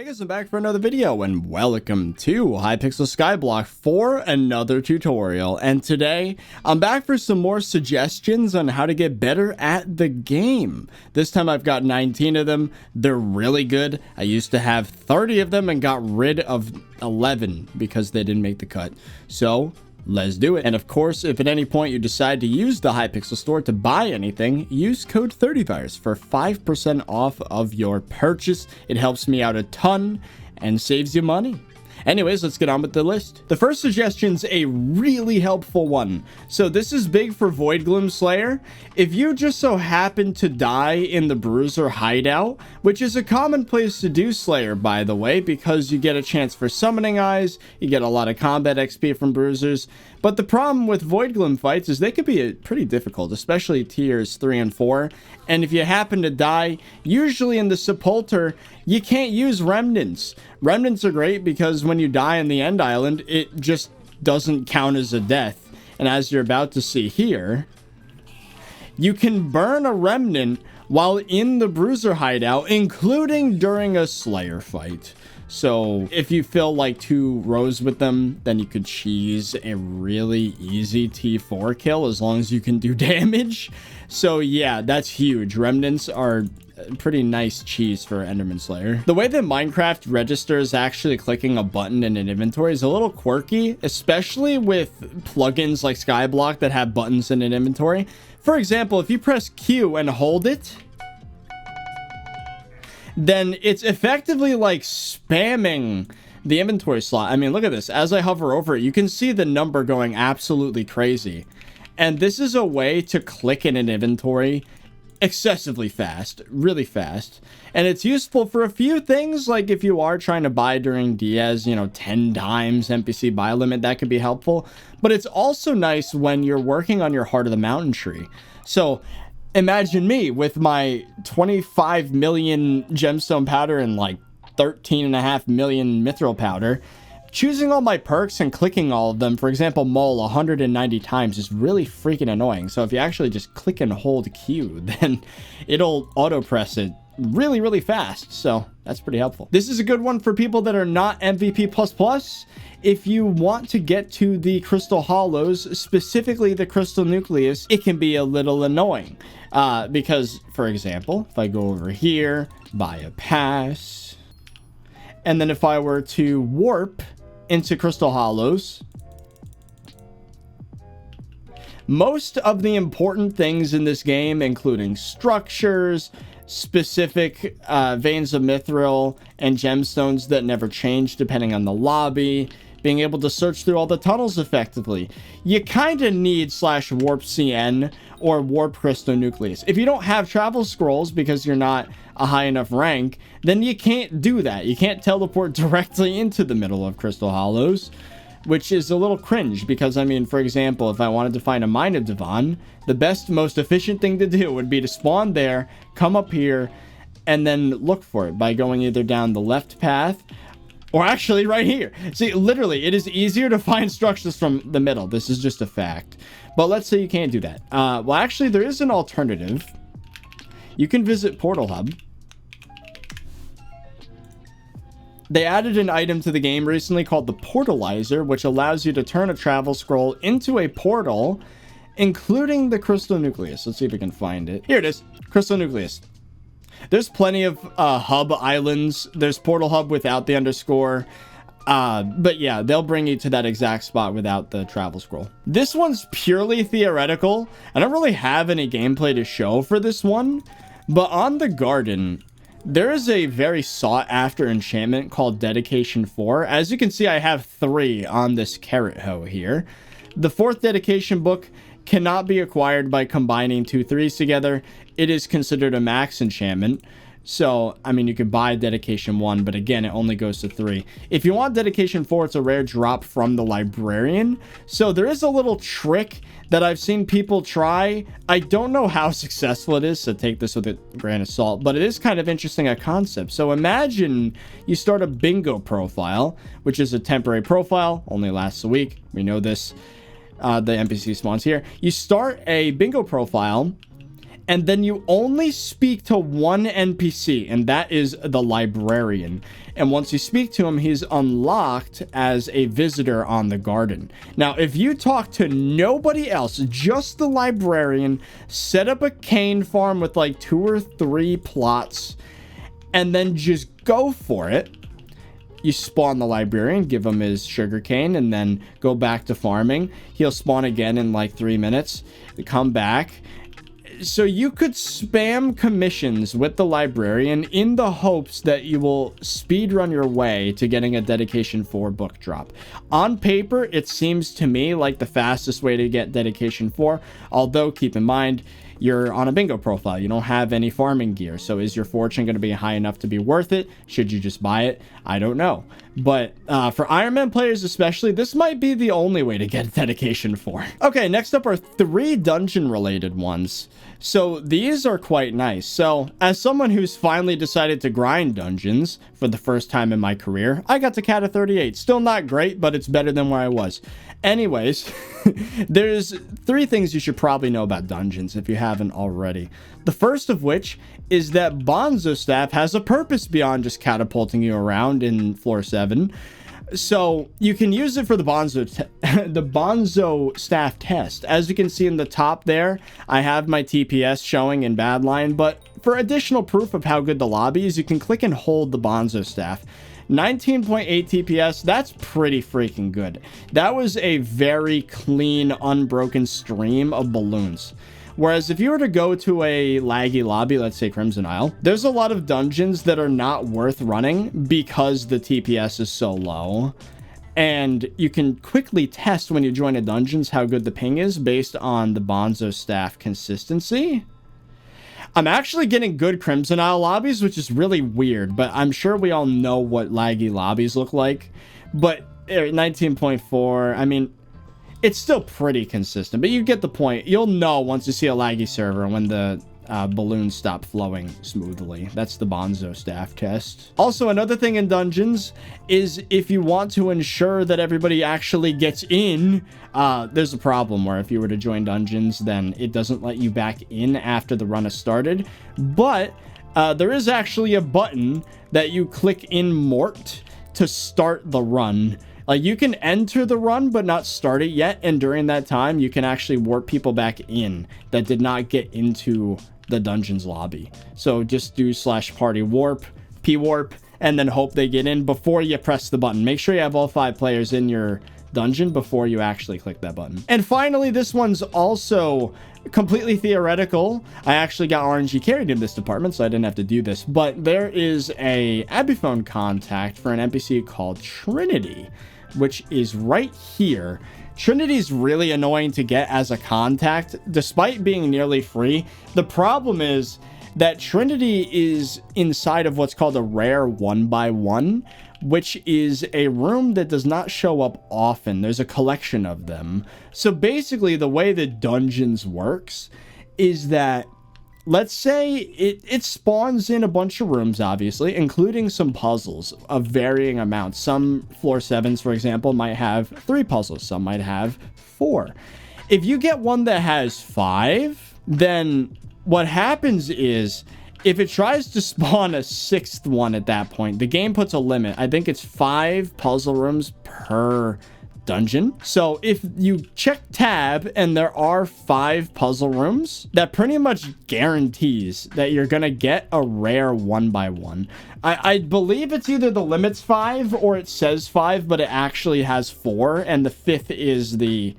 Hey guys, I'm back for another video and welcome to Hypixel SkyBlock for another tutorial. And today I'm back for some more suggestions on how to get better at the game. This time I've got 19 of them. They're really good. I used to have 30 of them and got rid of 11 because they didn't make the cut. So let's do it. And of course, if at any point you decide to use the Hypixel store to buy anything, use code ThirtyVirus for 5% off of your purchase. It helps me out a ton and saves you money. Anyways, let's get on with the list. The first suggestion's a really helpful one. So this is big for Void Gloom Slayer. If you just so happen to die in the Bruiser hideout, which is a common place to do Slayer, by the way, because you get a chance for summoning eyes, you get a lot of combat XP from Bruisers. But the problem with Void Gloom fights is they could be pretty difficult, especially tiers 3 and 4. And if you happen to die, usually in the Sepulcher, you can't use Remnants. Remnants are great because when you die in the End Island, it just doesn't count as a death. And as you're about to see here, you can burn a Remnant while in the Bruiser hideout, including during a Slayer fight. So if you fill like 2 rows with them, then you could cheese a really easy T4 kill as long as you can do damage. So yeah, that's huge. Remnants are pretty nice cheese for Enderman Slayer. The way that Minecraft registers actually clicking a button in an inventory is a little quirky, especially with plugins like SkyBlock that have buttons in an inventory. For example, if you press Q and hold it, then it's effectively like spamming the inventory slot. I mean, look at this. As I hover over it, you can see the number going absolutely crazy. And this is a way to click in an inventory excessively fast, really fast. And it's useful for a few things, like if you are trying to buy during Diaz, 10 times NPC buy limit, that could be helpful. But it's also nice when you're working on your Heart of the Mountain tree. So imagine me with my 25 million gemstone powder and like 13.5 million mithril powder. Choosing all my perks and clicking all of them, for example, Mole 190 times is really freaking annoying. So if you actually just click and hold Q, then it'll auto press it really, really fast. So that's pretty helpful. This is a good one for people that are not MVP++. If you want to get to the Crystal Hollows, specifically the Crystal Nucleus, it can be a little annoying. Because, for example, if I go over here, buy a pass, and then if I were to warp into Crystal Hollows, most of the important things in this game, including structures, specific veins of mithril, and gemstones that never change depending on the lobby, being able to search through all the tunnels effectively, you kind of need /warp CN or warp Crystal Nucleus. If you don't have travel scrolls because you're not a high enough rank, then you can't do that. You can't teleport directly into the middle of Crystal Hollows, which is a little cringe because, I mean, for example, if I wanted to find a Mine of Divan, the best, most efficient thing to do would be to spawn there, come up here, and then look for it by going either down the left path or actually right here. See, literally, it is easier to find structures from the middle. This is just a fact. But let's say you can't do that. Well, actually, there is an alternative. You can visit Portal Hub. They added an item to the game recently called the Portalizer, which allows you to turn a travel scroll into a portal, including the Crystal Nucleus. Let's see if we can find it. Here it is, Crystal Nucleus. There's plenty of hub islands. There's Portal Hub without the underscore. But yeah, they'll bring you to that exact spot without the travel scroll. This one's purely theoretical. I don't really have any gameplay to show for this one. But on the garden, there is a very sought-after enchantment called Dedication 4. As you can see, I have 3 on this carrot hoe here. The 4th dedication book cannot be acquired by combining 2 3s together. It is considered a max enchantment. So, I mean, you can buy Dedication 1, but again, it only goes to 3. If you want Dedication 4, it's a rare drop from the librarian. So there is a little trick that I've seen people try. I don't know how successful it is, so take this with a grain of salt, but it is kind of interesting a concept. So imagine you start a bingo profile, which is a temporary profile, only lasts a week. We know this. The NPC spawns here. You start a bingo profile, and then you only speak to one NPC, and that is the librarian. And once you speak to him, he's unlocked as a visitor on the garden. Now, if you talk to nobody else, just the librarian, set up a cane farm with like 2 or 3 plots, and then just go for it. You spawn the librarian, give him his sugarcane, and then go back to farming. He'll spawn again in like 3 minutes. Come back. So you could spam commissions with the librarian in the hopes that you will speedrun your way to getting a dedication 4 book drop. On paper, it seems to me like the fastest way to get dedication 4, although keep in mind, you're on a bingo profile. You don't have any farming gear. So is your fortune going to be high enough to be worth it? Should you just buy it? I don't know. But for Iron Man players especially, this might be the only way to get dedication 4. Okay, next up are 3 dungeon related ones. So these are quite nice. So as someone who's finally decided to grind dungeons for the first time in my career, I got to Cata 38. Still not great, but it's better than where I was. Anyways, there's 3 things you should probably know about dungeons if you haven't already. The first of which is that Bonzo Staff has a purpose beyond just catapulting you around in floor 7. So you can use it for the Bonzo Staff test. As you can see in the top there, I have my TPS showing in Badline, but for additional proof of how good the lobby is, you can click and hold the Bonzo Staff. 19.8 TPS, that's pretty freaking good. That was a very clean, unbroken stream of balloons. Whereas if you were to go to a laggy lobby, let's say Crimson Isle, there's a lot of dungeons that are not worth running because the TPS is so low. And you can quickly test when you join a dungeons how good the ping is based on the Bonzo Staff consistency. I'm actually getting good Crimson Isle lobbies, which is really weird, but I'm sure we all know what laggy lobbies look like. But 19.4, I mean, it's still pretty consistent, but you get the point. You'll know once you see a laggy server when the balloons stop flowing smoothly. That's the Bonzo Staff test. Also, another thing in dungeons is if you want to ensure that everybody actually gets in, there's a problem where if you were to join dungeons, then it doesn't let you back in after the run has started. But there is actually a button that you click in Mort to start the run. Like, you can enter the run but not start it yet, and during that time you can actually warp people back in that did not get into the dungeons lobby. So just do /party warp, p-warp, and then hope they get in before you press the button. Make sure you have all 5 players in your dungeon before you actually click that button. And finally, this one's also completely theoretical. I actually got RNG carried in this department, so I didn't have to do this, but there is a Abiphone contact for an NPC called Trinity, which is right here. Trinity's really annoying to get as a contact, despite being nearly free. The problem is that Trinity is inside of what's called a rare 1x1, which is a room that does not show up often. There's a collection of them. So basically, the way the dungeons works is that, let's say it spawns in a bunch of rooms, obviously, including some puzzles of varying amounts. Some floor 7s, for example, might have 3 puzzles. Some might have 4. If you get one that has 5, then what happens is, if it tries to spawn a 6th one at that point, the game puts a limit. I think it's 5 puzzle rooms per dungeon. So if you check tab and there are 5 puzzle rooms, that pretty much guarantees that you're gonna get a rare 1x1. I believe it's either the limit's 5 or it says 5, but it actually has 4, and the 5th is the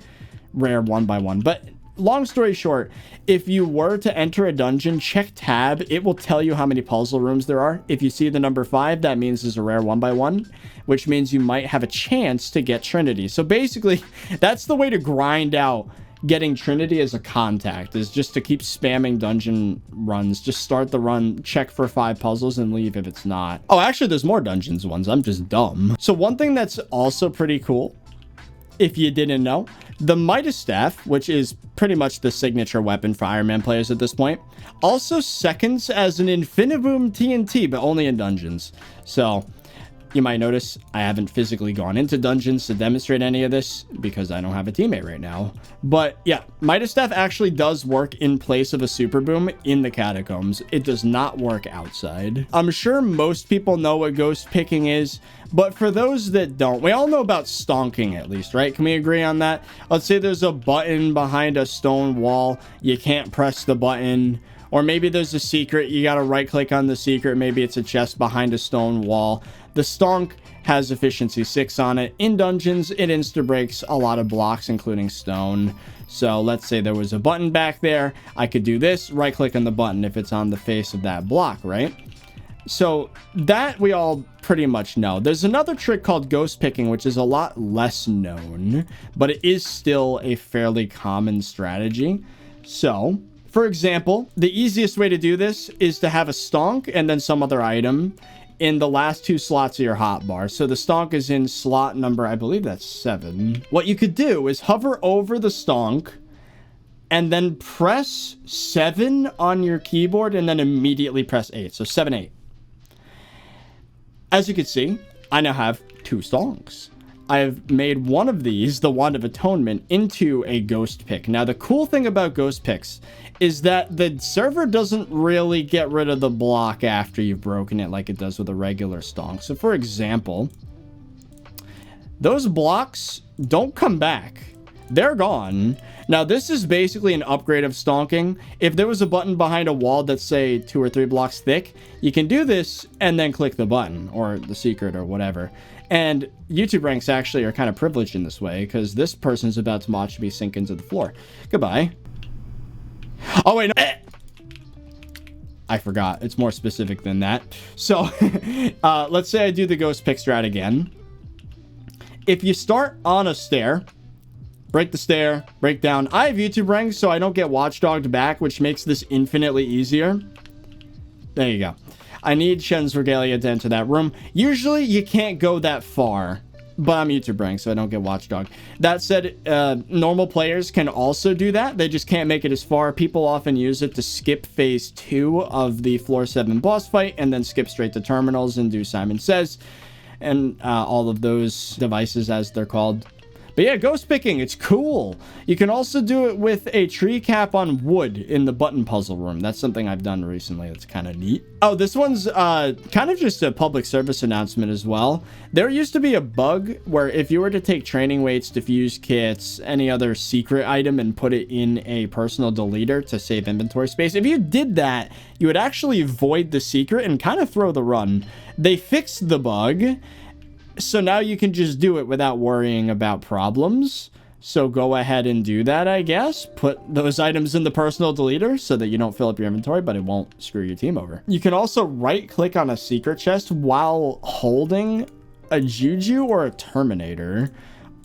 rare 1x1. But long story short, if you were to enter a dungeon, check tab. It will tell you how many puzzle rooms there are. If you see the number 5, that means there's a rare 1x1, which means you might have a chance to get Trinity. So basically, that's the way to grind out getting Trinity as a contact, is just to keep spamming dungeon runs. Just start the run, check for 5 puzzles, and leave if it's not. Oh, actually, there's more dungeons ones. I'm just dumb. So one thing that's also pretty cool, if you didn't know, the Midas Staff, which is pretty much the signature weapon for Iron Man players at this point, also seconds as an Infiniboom TNT, but only in dungeons. So You might notice I haven't physically gone into dungeons to demonstrate any of this because I don't have a teammate right now. But yeah, Midas Staff actually does work in place of a super boom in the catacombs. It does not work outside. I'm sure most people know what ghost picking is, but for those that don't, we all know about stonking at least, right? Can we agree on that? Let's say there's a button behind a stone wall. You can't press the button. Or maybe there's a secret. You got to right click on the secret. Maybe it's a chest behind a stone wall. The stonk has efficiency 6 on it. In dungeons, it insta breaks a lot of blocks, including stone. So let's say there was a button back there. I could do this, right click on the button if it's on the face of that block, right? So that we all pretty much know. There's another trick called ghost picking, which is a lot less known, but it is still a fairly common strategy. So, for example, the easiest way to do this is to have a stonk and then some other item in the last 2 slots of your hotbar. So the stonk is in slot number, I believe that's 7. What you could do is hover over the stonk and then press 7 on your keyboard and then immediately press 8. So 7, 8. As you can see, I now have 2 stonks. I have made one of these, the Wand of Atonement, into a ghost pick. Now, the cool thing about ghost picks is that the server doesn't really get rid of the block after you've broken it like it does with a regular stonk. So, for example, those blocks don't come back. They're gone. Now, this is basically an upgrade of stonking. If there was a button behind a wall that's, say, 2 or 3 blocks thick, you can do this and then click the button or the secret or whatever. And YouTube ranks actually are kind of privileged in this way because this person's about to watch me sink into the floor. Goodbye. Oh, wait, no. I forgot. It's more specific than that. So, let's say I do the ghost pick strat again. If you start on a stair, break the stair, break down. I have YouTube ranks, so I don't get watchdogged back, which makes this infinitely easier. There you go. I need Shen's Regalia to enter that room. Usually, you can't go that far, but I'm YouTube ranked, so I don't get watchdog. That said, normal players can also do that. They just can't make it as far. People often use it to skip phase 2 of the floor 7 boss fight and then skip straight to terminals and do Simon Says and all of those devices as they're called. But yeah, ghost picking, it's cool. You can also do it with a tree cap on wood in the button puzzle room. That's something I've done recently. That's kind of neat. Oh, this one's kind of just a public service announcement as well. There used to be a bug where if you were to take training weights, diffuse kits, any other secret item and put it in a personal deleter to save inventory space, if you did that, you would actually void the secret and kind of throw the run. They fixed the bug. So now you can just do it without worrying about problems. So go ahead and do that, I guess. Put those items in the personal deleter so that you don't fill up your inventory, but it won't screw your team over. You can also right-click on a secret chest while holding a Juju or a Terminator.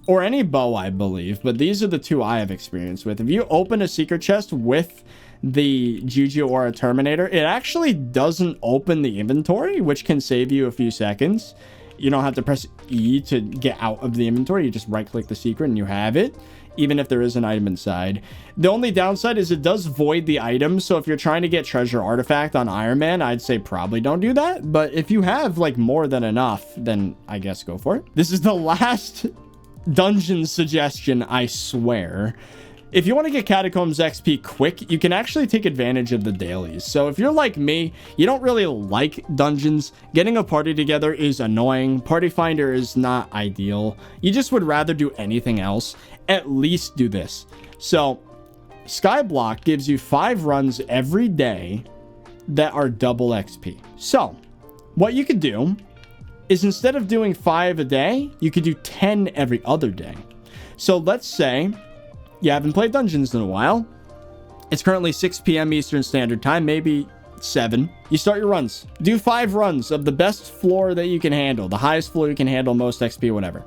Or any bow, I believe. But these are the 2 I have experience with. If you open a secret chest with the Juju or a Terminator, it actually doesn't open the inventory, which can save you a few seconds. You don't have to press E to get out of the inventory. You just right-click the secret and you have it, even if there is an item inside. The only downside is it does void the item. So if you're trying to get treasure artifact on Iron Man, I'd say probably don't do that. But if you have like more than enough, then I guess go for it. This is the last dungeon suggestion, I swear. If you want to get Catacombs XP quick, you can actually take advantage of the dailies. So if you're like me, you don't really like dungeons. Getting a party together is annoying. Party Finder is not ideal. You just would rather do anything else. At least do this. So SkyBlock gives you 5 runs every day that are double XP. So what you could do is instead of doing 5 a day, you could do 10 every other day. So let's say you haven't played dungeons in a while. It's currently 6 p.m. Eastern Standard Time, maybe 7. You start your runs. Do 5 runs of the best floor that you can handle, the highest floor you can handle, most XP, whatever.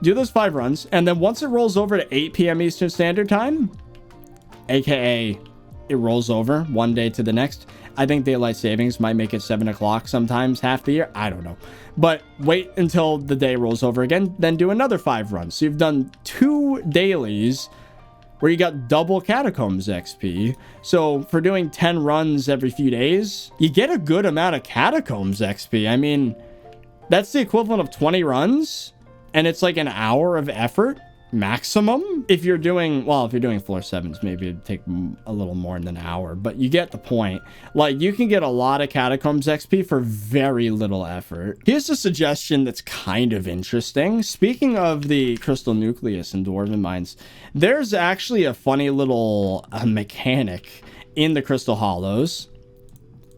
Do those 5 runs, and then once it rolls over to 8 p.m. Eastern Standard Time, aka it rolls over one day to the next. I think daylight savings might make it 7 o'clock sometimes half the year. I don't know. But wait until the day rolls over again, then do another 5 runs. So you've done 2 dailies where you got double Catacombs XP. So for doing 10 runs every few days, you get a good amount of Catacombs XP. I mean, That's the equivalent of 20 runs, and it's like an hour of effort maximum. If you're doing, well, if you're doing floor 7s, maybe it'd take a little more than an hour, but you get the point. Like, you can get a lot of catacombs XP for very little effort. Here's a suggestion that's kind of interesting. Speaking of the crystal nucleus in dwarven mines, there's actually a funny little mechanic in the crystal hollows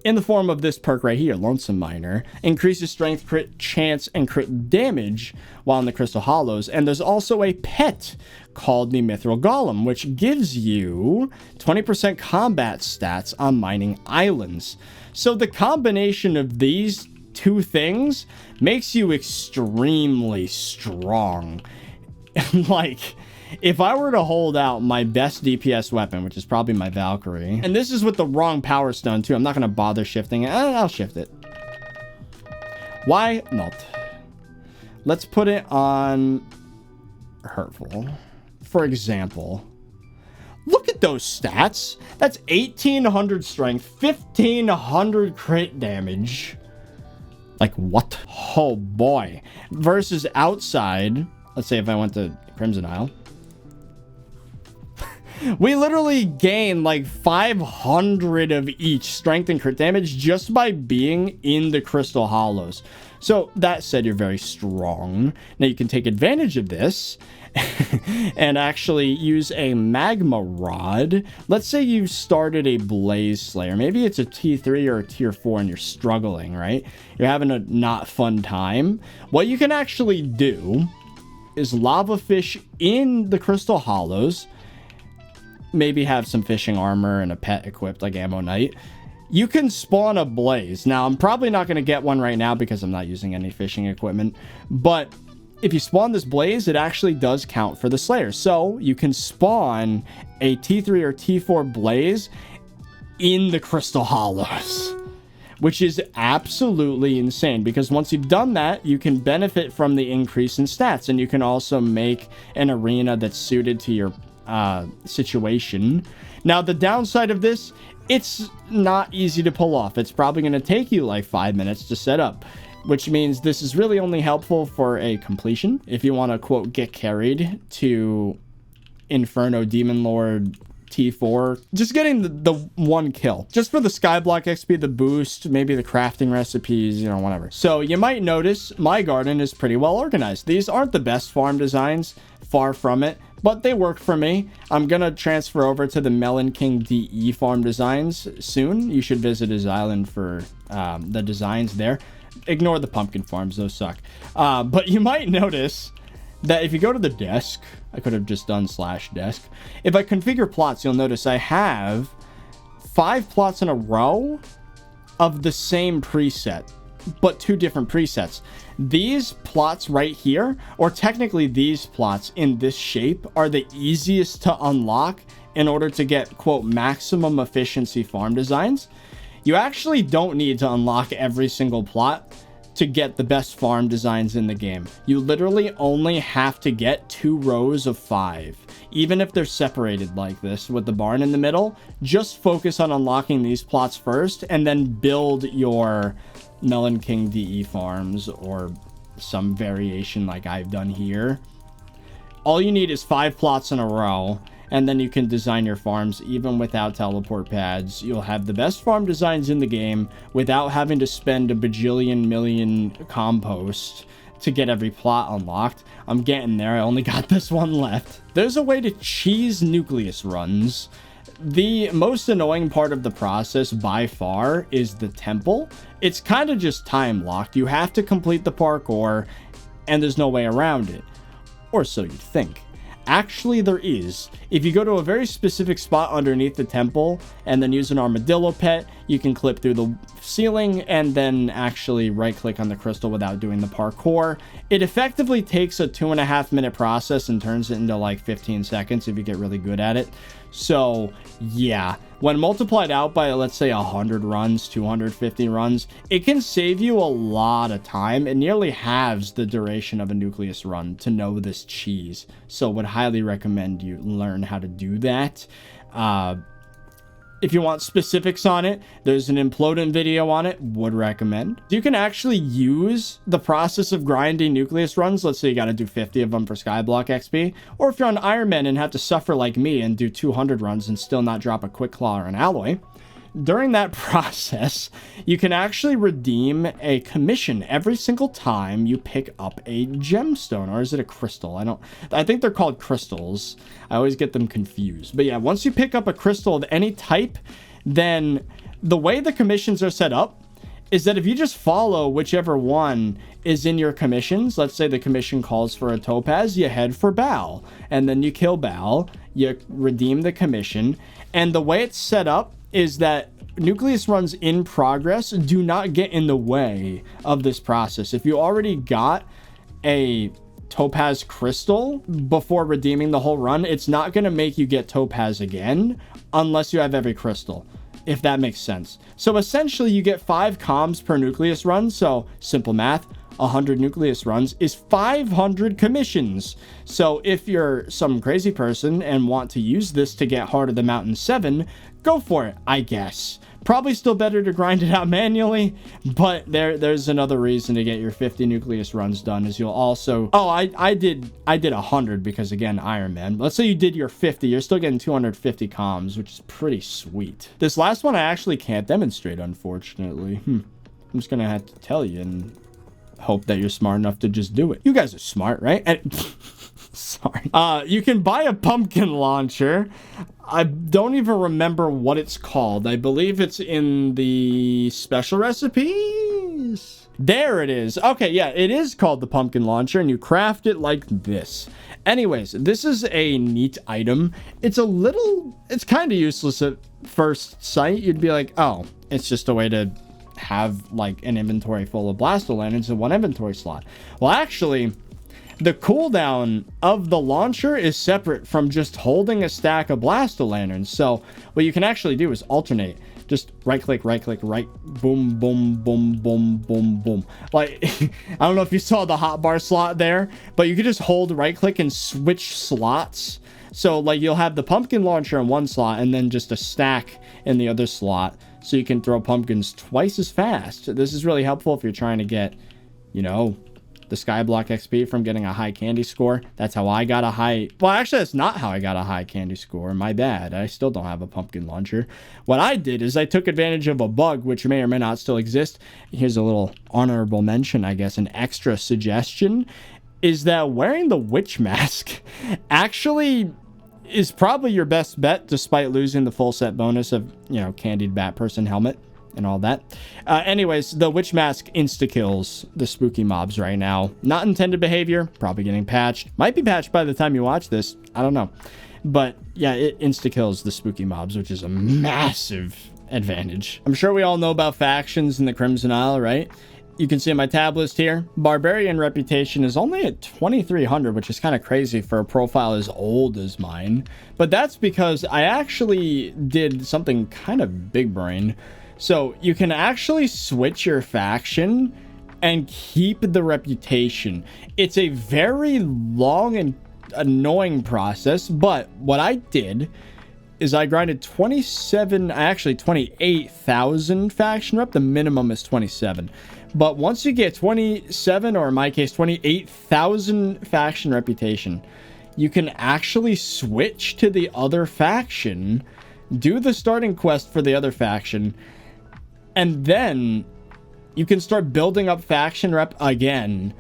in the form of this perk right here, Lonesome Miner. Increases strength, crit chance, and crit damage while in the crystal hollows. And there's also a pet called the Mithril Golem, which gives you 20% combat stats on mining islands. So the combination of these two things makes you extremely strong. Like, if I were to hold out my best DPS weapon, which is probably my Valkyrie, and this is with the wrong power stone too, I'm not going to bother shifting it. I'll shift it. Why not? Let's put it on Hurtful, for example. Look at those stats. That's 1800 strength, 1500 crit damage. Like, what? Oh boy. Versus outside, let's say if I went to Crimson Isle, we literally gain like 500 of each strength and crit damage just by being in the crystal hollows. So that said, you're very strong. Now you can take advantage of this and actually use a magma rod. Let's say you started a blaze slayer. Maybe it's a T3 or a tier 4 and you're struggling, right? You're having a not fun time. What you can actually do is lava fish in the crystal hollows. Maybe have some fishing armor and a pet equipped like Ammo Knight. You can spawn a blaze. Now, I'm probably not going to get one right now because I'm not using any fishing equipment. But if you spawn this blaze, it actually does count for the Slayer. So you can spawn a T3 or T4 blaze in the Crystal Hollows, which is absolutely insane because once you've done that, you can benefit from the increase in stats. And you can also make an arena that's suited to your situation. Now, the downside of this, it's not easy to pull off. It's probably going to take you like 5 minutes to set up, which means this is really only helpful for a completion. If you want to, quote, get carried to Inferno Demon Lord T4, just getting the one kill, just for the Skyblock XP, the boost, maybe the crafting recipes, you know, whatever. So you might notice my garden is pretty well organized. These aren't the best farm designs, far from it, but they work for me. I'm gonna transfer over to the Melon King DE farm designs soon. You should visit his island for the designs there. Ignore the pumpkin farms, those suck. But you might notice that if you go to the desk, I could have just done /desk. If I configure plots, you'll notice I have 5 plots in a row of the same preset, but 2 different presets. These plots right here, or technically these plots in this shape, are the easiest to unlock in order to get, quote, maximum efficiency farm designs. You actually don't need to unlock every single plot to get the best farm designs in the game. You literally only have to get 2 rows of 5. Even if they're separated like this with the barn in the middle, just focus on unlocking these plots first and then build your Melon King DE farms or some variation like I've done here. All you need is 5 plots in a row, and then you can design your farms even without teleport pads. You'll have the best farm designs in the game without having to spend a bajillion million compost to get every plot unlocked. I'm getting there. I only got this one left. There's a way to cheese nucleus runs. The most annoying part of the process by far is the temple. It's kind of just time locked. You have to complete the parkour and there's no way around it. Or so you think. Actually, there is. If you go to a very specific spot underneath the temple and then use an armadillo pet, you can clip through the ceiling and then actually right click on the crystal without doing the parkour. It effectively takes a 2.5 minute process and turns it into like 15 seconds if you get really good at it. So yeah, when multiplied out by, let's say, 100 runs, 250 runs, it can save you a lot of time. It nearly halves the duration of a nucleus run to know this cheese. So would highly recommend you learn how to do that. if you want specifics on it, there's an implodent video on it, would recommend. You can actually use the process of grinding nucleus runs. Let's say you got to do 50 of them for skyblock XP, or if you're on Iron Man and have to suffer like me and do 200 runs and still not drop a quick claw or an alloy. During that process, you can actually redeem a commission every single time you pick up a gemstone, or is it a crystal? I think they're called crystals. I always get them confused. But yeah, once you pick up a crystal of any type, then the way the commissions are set up is that if you just follow whichever one is in your commissions, let's say the commission calls for a topaz, you head for Baal, and then you kill Baal, you redeem the commission, and the way it's set up is that nucleus runs in progress do not get in the way of this process. If you already got a topaz crystal before redeeming the whole run, it's not going to make you get topaz again unless you have every crystal, if that makes sense. So essentially you get 5 comms per nucleus run. So simple math, 100 nucleus runs is 500 commissions. So if you're some crazy person and want to use this to get Heart of the Mountain 7, go for it, I guess. Probably still better to grind it out manually, but there's another reason to get your 50 nucleus runs done is you'll also... Oh, I did 100 because, again, Iron Man. Let's say you did your 50, you're still getting 250 comms, which is pretty sweet. This last one I actually can't demonstrate, unfortunately. I'm just gonna have to tell you and hope that you're smart enough to just do it. You guys are smart, right? Sorry. You can buy a pumpkin launcher. I don't even remember what it's called. I believe it's in the special recipes. There it is. Okay, yeah, it is called the pumpkin launcher, and you craft it like this. Anyways, this is a neat item. It's kind of useless at first sight. You'd be like, oh, it's just a way to have like an inventory full of blaster lanterns in one inventory slot. Well, actually, the cooldown of the launcher is separate from just holding a stack of blaster lanterns. So what you can actually do is alternate. Just right click, right, boom, boom, boom, boom, boom, boom. Like, I don't know if you saw the hotbar slot there, but you could just hold right click and switch slots. So like you'll have the pumpkin launcher in one slot and then just a stack in the other slot. So you can throw pumpkins twice as fast. This is really helpful if you're trying to get, you know, the skyblock XP from getting a high candy score. That's how I got a high... Well, actually, that's not how I got a high candy score. My bad. I still don't have a pumpkin launcher. What I did is I took advantage of a bug, which may or may not still exist. Here's a little honorable mention, I guess, an extra suggestion, is that wearing the witch mask actually is probably your best bet, despite losing the full set bonus of, you know, candied bat person helmet and all that. Anyways, the witch mask insta-kills the spooky mobs right now. Not intended behavior, probably getting patched. Might be patched by the time you watch this. I don't know. But yeah, it insta-kills the spooky mobs, which is a massive advantage. I'm sure we all know about factions in the Crimson Isle, right? You can see my tab list here. Barbarian reputation is only at 2300, which is kind of crazy for a profile as old as mine. But that's because I actually did something kind of big brain. So you can actually switch your faction and keep the reputation. It's a very long and annoying process, but what I did is I grinded 28,000 faction rep. The minimum is 27. But once you get 27, or in my case, 28,000 faction reputation, you can actually switch to the other faction, do the starting quest for the other faction, and then you can start building up faction rep again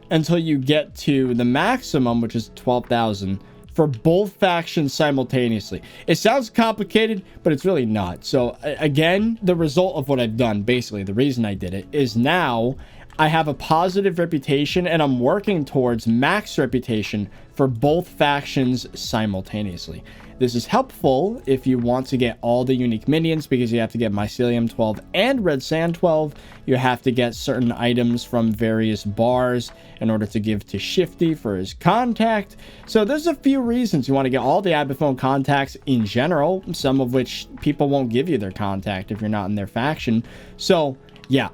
until you get to the maximum, which is 12,000 for both factions simultaneously. It sounds complicated, but it's really not. So again, the result of what I've done, basically the reason I did it, is now I have a positive reputation and I'm working towards max reputation for both factions simultaneously. This is helpful if you want to get all the unique minions, because you have to get Mycelium 12 and Red Sand 12. You have to get certain items from various bars in order to give to Shifty for his contact. So there's a few reasons you want to get all the Abaphone contacts in general, some of which people won't give you their contact if you're not in their faction. So yeah,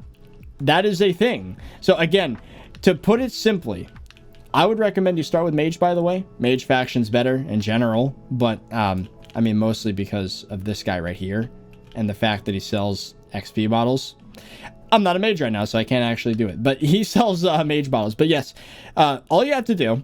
that is a thing. So again, to put it simply, I would recommend you start with Mage, by the way. Mage faction's better in general, but I mean, mostly because of this guy right here. and the fact that he sells XP bottles. I'm not a mage right now, so I can't actually do it. But he sells mage bottles. But yes, all you have to do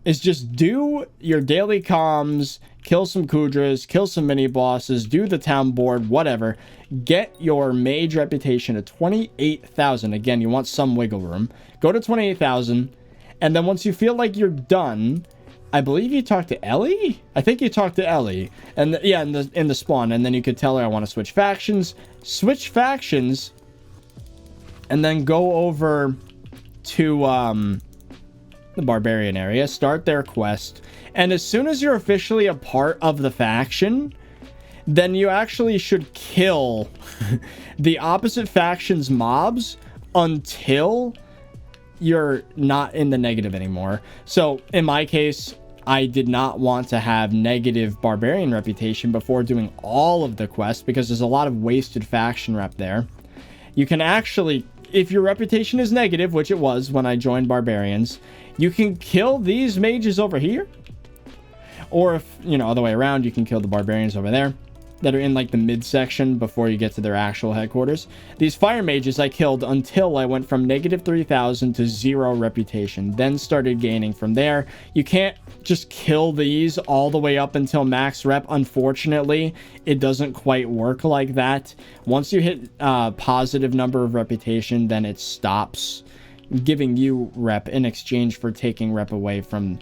is just do your daily comms, kill some Kudras, kill some mini-bosses, do the town board, whatever. Get your mage reputation to 28,000. Again, you want some wiggle room. Go to 28,000, and then once you feel like you're done, I believe you talked to Ellie? I think you talked to Ellie. And yeah, in the spawn, and then you could tell her I want to switch factions. Switch factions, and then go over to the barbarian area, start their quest, and as soon as you're officially a part of the faction, then you actually should kill the opposite faction's mobs until you're not in the negative anymore. So in my case, I did not want to have negative barbarian reputation before doing all of the quests because there's a lot of wasted faction rep there. You can actually, if your reputation is negative, which it was when I joined barbarians, you can kill these mages over here. Or if, you know, other way around, you can kill the barbarians over there that are in like the midsection before you get to their actual headquarters. These fire mages I killed until I went from negative 3,000 to 0 reputation, then started gaining from there. You can't just kill these all the way up until max rep. Unfortunately, it doesn't quite work like that. Once you hit a positive number of reputation, then it stops giving you rep in exchange for taking rep away from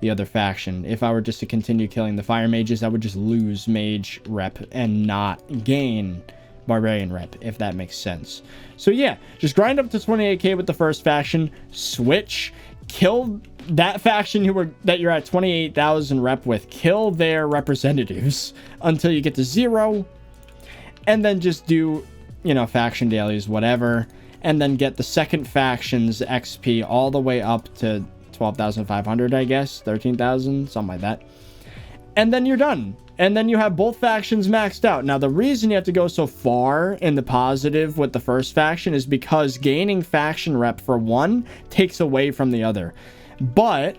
the other faction. If I were just to continue killing the fire mages, I would just lose mage rep and not gain barbarian rep, if that makes sense. So yeah, just grind up to 28k with the first faction, switch, kill that faction that you're at 28,000 rep with, kill their representatives until you get to 0, and then just do, you know, faction dailies, whatever, and then get the second faction's XP all the way up to 12,500, I guess, 13,000, something like that. And then you're done. And then you have both factions maxed out. Now, the reason you have to go so far in the positive with the first faction is because gaining faction rep for one takes away from the other. But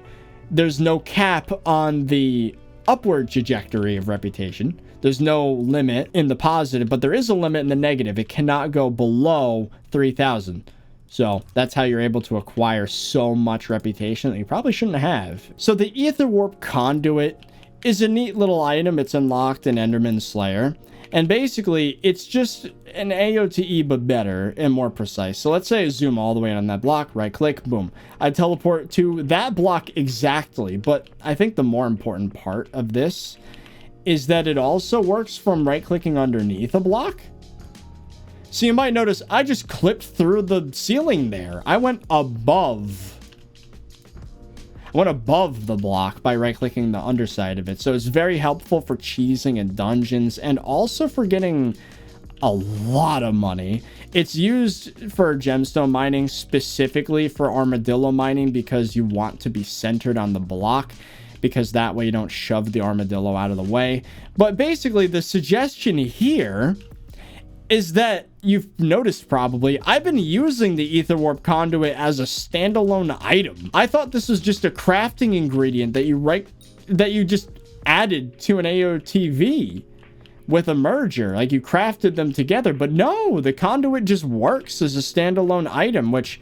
there's no cap on the upward trajectory of reputation. There's no limit in the positive, but there is a limit in the negative. It cannot go below 3,000. So that's how you're able to acquire so much reputation that you probably shouldn't have. So the Ether Warp Conduit is a neat little item. It's unlocked in Enderman Slayer. And basically, it's just an AOTE, but better and more precise. So let's say I zoom all the way on that block, right click, boom. I teleport to that block exactly. But I think the more important part of this is that it also works from right clicking underneath a block. So you might notice I just clipped through the ceiling there. I went above the block by right-clicking the underside of it. So it's very helpful for cheesing in dungeons and also for getting a lot of money. It's used for gemstone mining, specifically for armadillo mining, because you want to be centered on the block, because that way you don't shove the armadillo out of the way. But basically, the suggestion here is that you've noticed probably, I've been using the Ether Warp Conduit as a standalone item. I thought this was just a crafting ingredient that you just added to an AOTV with a merger. Like you crafted them together, but no, the conduit just works as a standalone item, which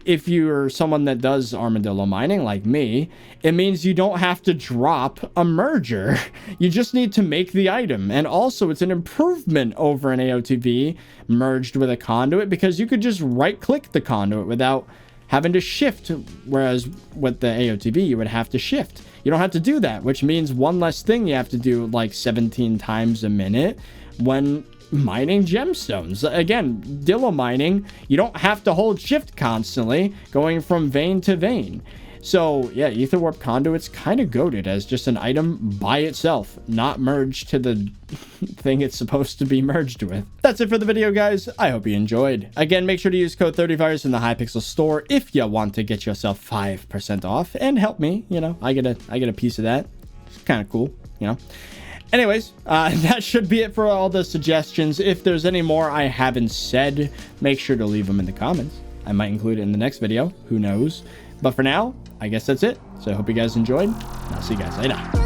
if you're someone that does armadillo mining like me, it means you don't have to drop a merger. You just need to make the item. And also it's an improvement over an AOTV merged with a conduit, because you could just right click the conduit without having to shift. Whereas with the AOTV, you would have to shift. You don't have to do that, which means one less thing you have to do like 17 times a minute when mining gemstones. Again, dillo mining, you don't have to hold shift constantly going from vein to vein. So yeah, Ether Warp Conduit's kind of goated as just an item by itself, not merged to the thing it's supposed to be merged with. That's it for the video, guys. I hope you enjoyed. Again, make sure to use code 30virus in the Hypixel store if you want to get yourself 5% off and help me. You know, I get a piece of that. It's kind of cool, you know. Anyways, that should be it for all the suggestions. If there's any more I haven't said, make sure to leave them in the comments. I might include it in the next video. Who knows? But for now, I guess that's it. So I hope you guys enjoyed. I'll see you guys later.